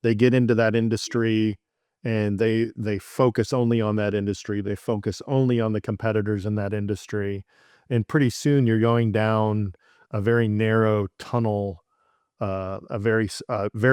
they get into that industry and they focus only on that industry. They focus only on the competitors in that industry. And pretty soon you're going down a very narrow tunnel, very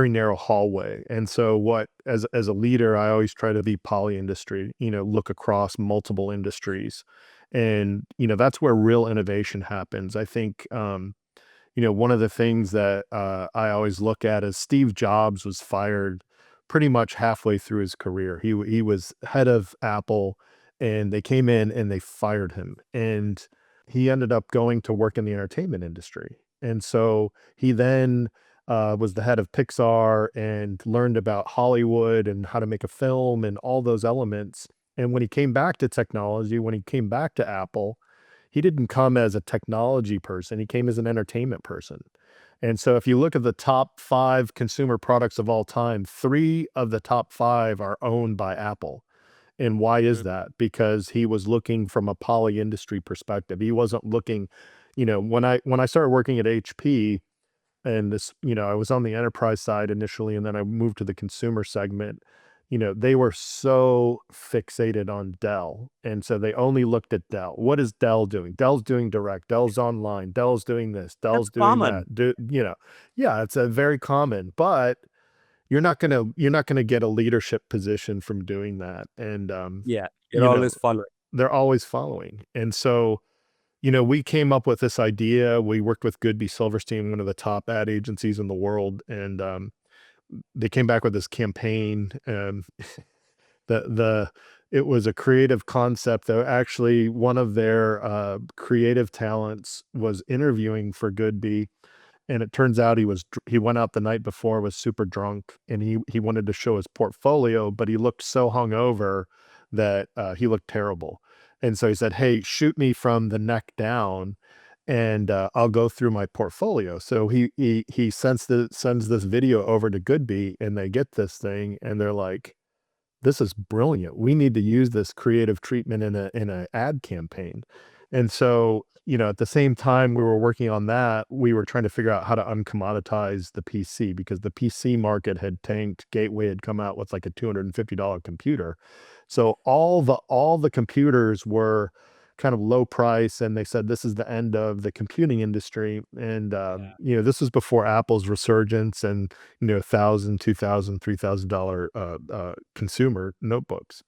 narrow hallway. And so what as a leader, I always try to be poly-industry, look across multiple industries. And, that's where real innovation happens. I think, one of the things that I always look at is Steve Jobs was fired pretty much halfway through his career. He was head of Apple, and they came in and they fired him, and he ended up going to work in the entertainment industry. And so he then was the head of Pixar and learned about Hollywood and how to make a film and all those elements. And when he came back to technology, when he came back to Apple, he didn't come as a technology person, he came as an entertainment person. And so if you look at the top 5 consumer products of all time, 3 of the top 5 are owned by Apple. And why is Mm. that? Because he was looking from a poly industry perspective. He wasn't looking, when I started working at HP, and this, I was on the enterprise side initially, and then I moved to the consumer segment. They were so fixated on Dell, and so they only looked at Dell. What is Dell doing? Dell's doing direct, Dell's online, Dell's doing this, That's Dell's doing common. that. Yeah, it's a very common, but you're not gonna get a leadership position from doing that. And Yeah, you're you know, always following. they're always following. And so we came up with this idea. We worked with Goodby Silverstein, one of the top ad agencies in the world, and they came back with this campaign. The It was a creative concept, though. Actually, one of their creative talents was interviewing for Goodby, and it turns out he went out the night before, was super drunk, and he wanted to show his portfolio, but he looked so hungover that he looked terrible. And so he said, "Hey, shoot me from the neck down, and I'll go through my portfolio." So he sends this video over to Goodby, and they get this thing, and they're like, "This is brilliant. We need to use this creative treatment in a ad campaign." And so, at the same time we were working on that, we were trying to figure out how to uncommoditize the PC, because the PC market had tanked. Gateway had come out with like a $250 computer. So all the computers were kind of low price, and they said this is the end of the computing industry. And Yeah. this was before Apple's resurgence, and 1,000, 2,000, $3,000 consumer notebooks.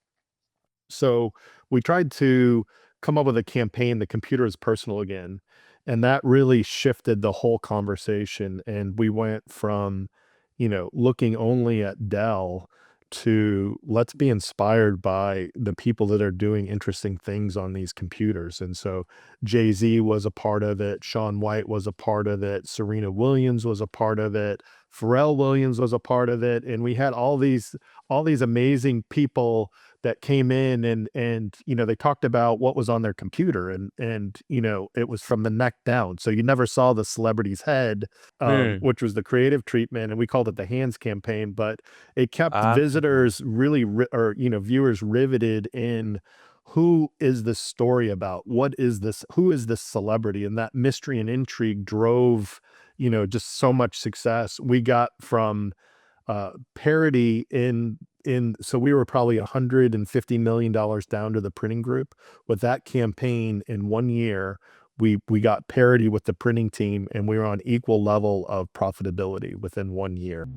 So we tried to come up with a campaign, "The computer is personal again." And that really shifted the whole conversation. And we went from, looking only at Dell to let's be inspired by the people that are doing interesting things on these computers. And so Jay-Z was a part of it, Shaun White was a part of it, Serena Williams was a part of it, Pharrell Williams was a part of it. And we had all these amazing people that came in, and they talked about what was on their computer, and it was from the neck down, so you never saw the celebrity's head, Mm. which was the creative treatment, and we called it the hands campaign. But it kept Okay. visitors really or viewers riveted in, who is this story about? What is this? Who is this celebrity? And that mystery and intrigue drove just so much success. We got from parity in so we were probably $150 million down to the printing group. With that campaign, in 1 year, we got parity with the printing team, and we were on equal level of profitability within 1 year.